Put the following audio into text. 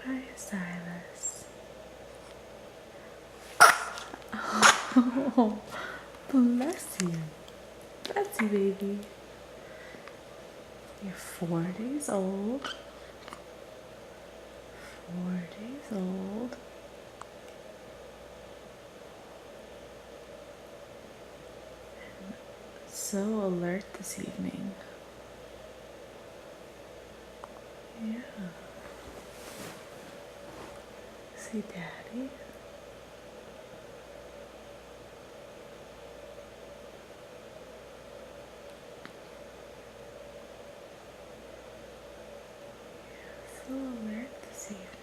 Hi, Silas. Oh, bless you. Bless you, baby. You're 4 days old. 4 days old. So alert this evening. Yeah. See Daddy? So alert this evening.